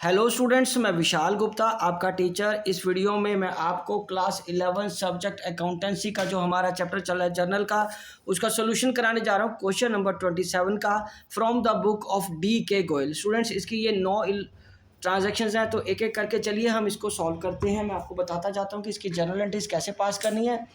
Hello students, मैं विशाल गुप्ता आपका teacher. इस वीडियो में मैं आपको क्लास 11 सब्जेक्ट अकाउंटेंसी का जो हमारा चैप्टर चल रहा है जर्नल का, उसका सोल्यूशन कराने जा रहा हूँ। क्वेश्चन नंबर 27 का from the book of D.K. Goyal. Students, इसकी ये 9 ट्रांजेक्शन्स हैं, तो एक एक करके चलिए हम इसको सॉल्व करते हैं। मैं आपको बताता जाता हूँ कि इसकी जर्नल एंट्रीज कैसे पास करनी है।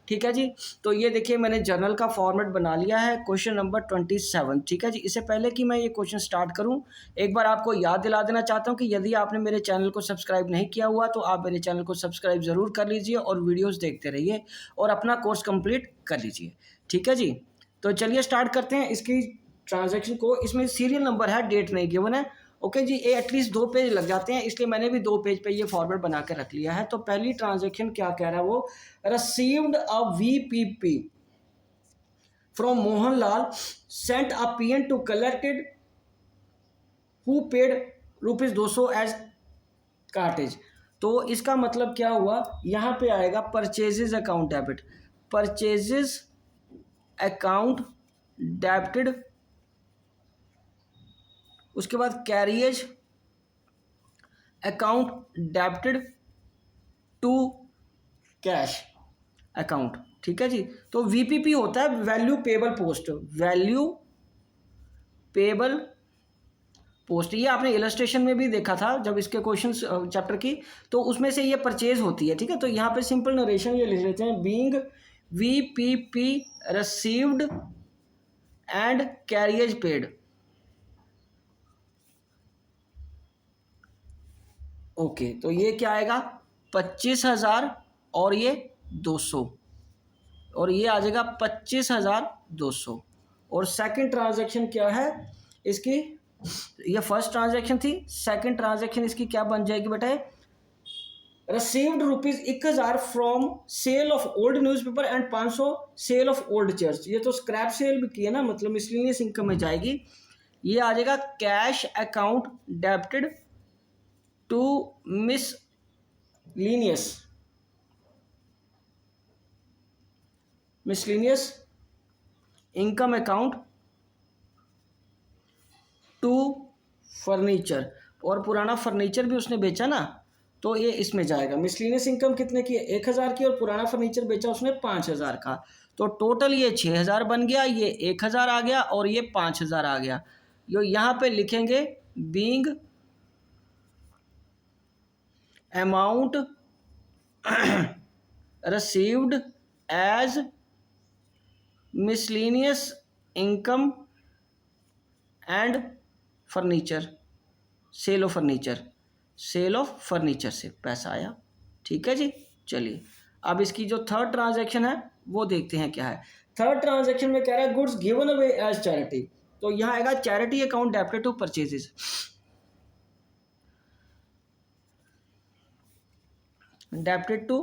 ठीक है जी। तो ये देखिए, मैंने जर्नल का फॉर्मेट बना लिया है। Question number 27। ठीक है जी। इससे पहले कि मैं ये क्वेश्चन स्टार्ट करूं, एक बार आपको याद दिला देना चाहता हूं कि यदि आपने मेरे चैनल को सब्सक्राइब नहीं किया हुआ तो आप मेरे चैनल को सब्सक्राइब ज़रूर कर लीजिए और वीडियोज़ देखते रहिए और अपना कोर्स कंप्लीट कर लीजिए। ठीक है जी। तो चलिए स्टार्ट करते हैं इसकी ट्रांजेक्शन को। इसमें सीरियल नंबर है, डेट नहीं गिवन है। ओके जी। ये एटलीस्ट 2 पेज लग जाते हैं, इसलिए मैंने भी 2 पेज पे ये फॉर्मेट बना के रख लिया है। तो पहली ट्रांजेक्शन क्या कह रहा है वो, received a VPP from Mohanlal, sent a PN to collected who paid ₹200 as cartage। तो इसका मतलब क्या हुआ, यहाँ पे आएगा purchases account debit, purchases account debited, उसके बाद carriage account debited to cash account. ठीक है जी। तो वीपीपी होता है value payable post, value payable post. ये आपने इलस्ट्रेशन में भी देखा था जब इसके क्वेश्चन चैप्टर की, तो उसमें से ये परचेज होती है। ठीक है। तो यहाँ पे सिंपल नरेशन ये लिख लेते हैं, being VPP received and carriage paid. Okay, तो ये क्या आएगा, 25,000 और ये 200, और ये आ जाएगा 25,200। और सेकंड ट्रांजैक्शन क्या है इसकी, ये फर्स्ट ट्रांजैक्शन थी, सेकंड ट्रांजैक्शन इसकी क्या बन जाएगी बेटा, received ₹1,000 from sale of old newspaper and 500 sale of old chairs. ये तो स्क्रैप सेल भी की है ना, मतलब मिसलेनियस इनकम में जाएगी। ये आ जाएगा cash account debited to miscellaneous income account to furniture. और पुराना फर्नीचर भी उसने बेचा ना, तो ये इसमें जाएगा। मिसलेनियस इनकम कितने की है, 1,000 की, और पुराना फर्नीचर बेचा उसने 5,000 का। तो टोटल ये 6,000 बन गया, ये 1,000 आ गया और ये 5,000 आ गया। यो यहाँ पे लिखेंगे being amount received as miscellaneous income and furniture, sale of furniture, sale of furniture से पैसा आया। ठीक है जी। चलिए अब इसकी जो थर्ड ट्रांजैक्शन है वो देखते हैं क्या है। थर्ड ट्रांजैक्शन में कह रहा है goods given away as charity. तो यहाँ आएगा charity account debited to purchases, debited to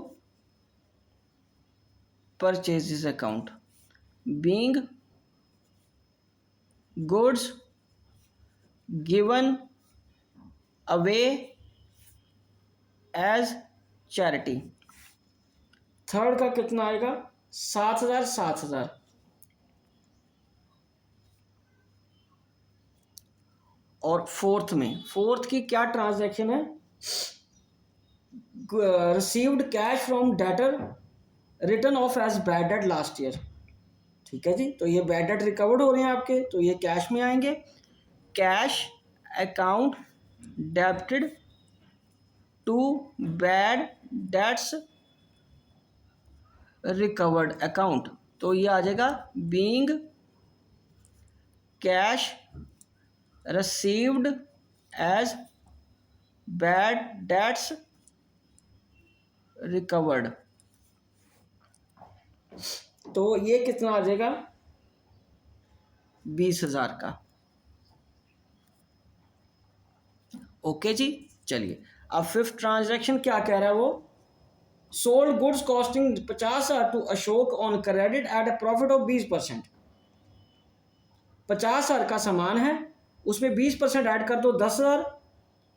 purchases account, being goods given away as charity. Third का कितना आएगा, 7,000 7,000। और फोर्थ की क्या ट्रांजैक्शन है, received cash from debtor return of as bad debt last year. ठीक है जी। तो ये बैड डेट रिकवर्ड हो रहे हैं आपके, तो ये कैश में आएंगे, cash account debited to bad debts recovered account. तो ये आ जाएगा being cash received as bad debts recovered. तो ये कितना आ जाएगा, 20,000 का। ओके जी। चलिए अब फिफ्थ ट्रांजैक्शन क्या कह रहा है वो, sold goods costing 50,000 to Ashok on credit at a profit of 20%। 50,000 का सामान है, उसमें 20% ऐड कर दो, 10,000,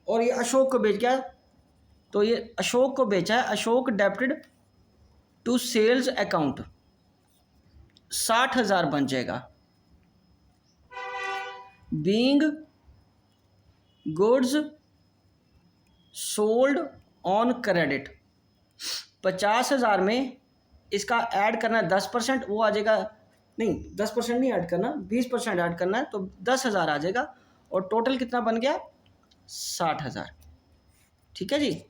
और ये अशोक को बेच गया। तो ये अशोक को बेचा है, Ashok debited to sales account, 60,000 बन जाएगा। Being goods sold on credit, 50,000 में इसका ऐड करना है 10%, वो आ जाएगा, नहीं 10% नहीं ऐड करना, 20% ऐड करना है, तो 10,000 आ जाएगा और टोटल कितना बन गया 60,000। ठीक है जी।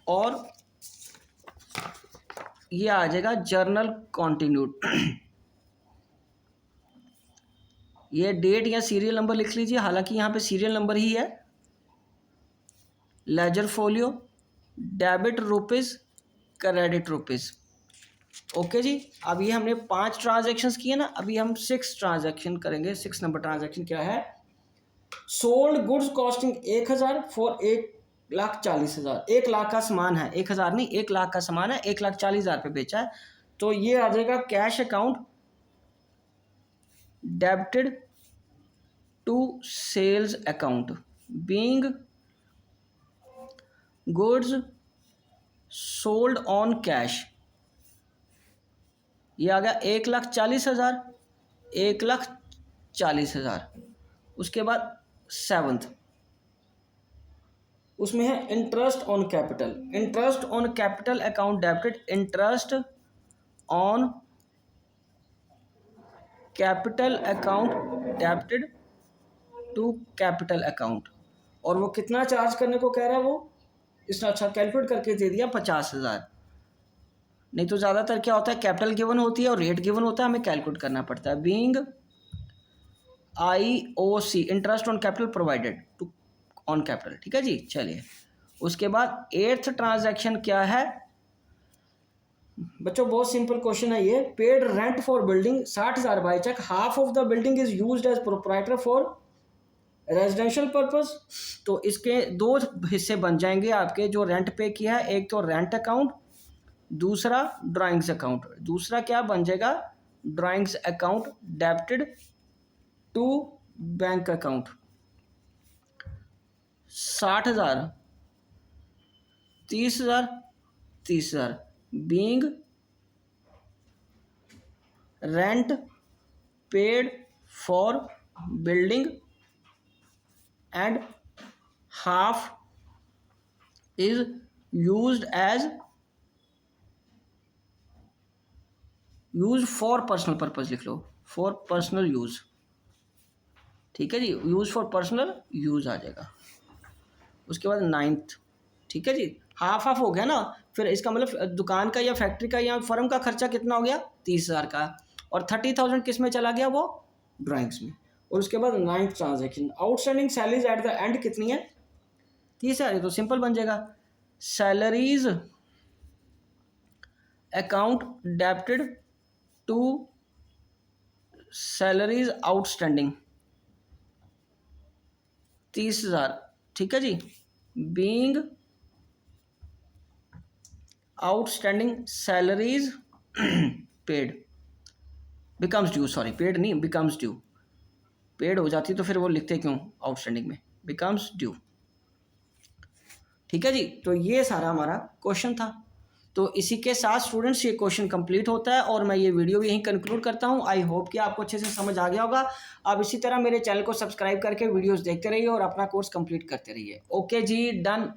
और ये आ जाएगा जर्नल कॉन्टिन्यूड। ये डेट या सीरियल नंबर लिख लीजिए, हालांकि यहाँ पे सीरियल नंबर ही है। Ledger folio, debit rupees, credit rupees. Okay जी। अब ये हमने 5 ट्रांजैक्शंस किए ना, अभी हम 6 ट्रांजैक्शन करेंगे। 6 नंबर ट्रांजैक्शन क्या है? Sold goods costing 1,000 for 1,40,000। 1 lakh का सामान है, 1,000 नहीं, 1 लाख का सामान है, 1,40,000 पे बेचा है, तो ये आ जाएगा cash account debited to sales account being goods sold on cash. ये आ गया 1,40,000, 1,40,000। उसके बाद 7th उसमें है interest on capital. Interest on capital account debited, interest on capital account debited to capital account. और वो कितना चार्ज करने को कह रहा है, वो इसने अच्छा कैलकुलेट करके दे दिया 50,000। नहीं तो ज़्यादातर क्या होता है, कैपिटल गिवन होती है और रेट गिवन होता है, हमें कैलकुलेट करना पड़ता है। Being IOC, interest on capital provided to on capital. ठीक है जी। चलिए, उसके बाद 8th ट्रांजैक्शन क्या है बच्चों? बहुत सिंपल क्वेश्चन है ये। Paid rent for building 60,000 by cheque, half of the building is used as proprietor for residential purpose. तो इसके 2 हिस्से बन जाएंगे आपके, जो रेंट पे किया है, एक तो रेंट अकाउंट, दूसरा ड्राइंग्स अकाउंट। दूसरा क्या बन जाएगा? Drawings account debited to bank account. 60,000, 30,000, 30,000 being rent paid for building and half is used as use for personal purpose. लिख लो, फॉर पर्सनल यूज। ठीक है जी, यूज फॉर पर्सनल यूज आ जाएगा। उसके बाद 9th, ठीक है जी, हाफ हाफ हो गया ना, फिर इसका मतलब दुकान का या फैक्ट्री का या फर्म का खर्चा कितना हो गया 30,000 का, और 30,000 किस में चला गया, वो ड्राइंग्स में। और उसके बाद 9th transaction, outstanding salaries at the end कितनी है 30,000। तो सिंपल बन जाएगा, salaries account debited to salaries outstanding 30,000। ठीक है जी। Being outstanding salaries paid becomes due, sorry paid नहीं, बिकम्स ड्यू। पेड हो जाती तो फिर वो लिखते क्यों आउटस्टैंडिंग में, बिकम्स ड्यू। ठीक है जी। तो ये सारा हमारा क्वेश्चन था। तो इसी के साथ स्टूडेंट्स ये क्वेश्चन कंप्लीट होता है और मैं ये वीडियो भी यहीं कंक्लूड करता हूँ। आई होप कि आपको अच्छे से समझ आ गया होगा। आप इसी तरह मेरे चैनल को सब्सक्राइब करके वीडियोस देखते रहिए और अपना कोर्स कंप्लीट करते रहिए। ओके जी, डन।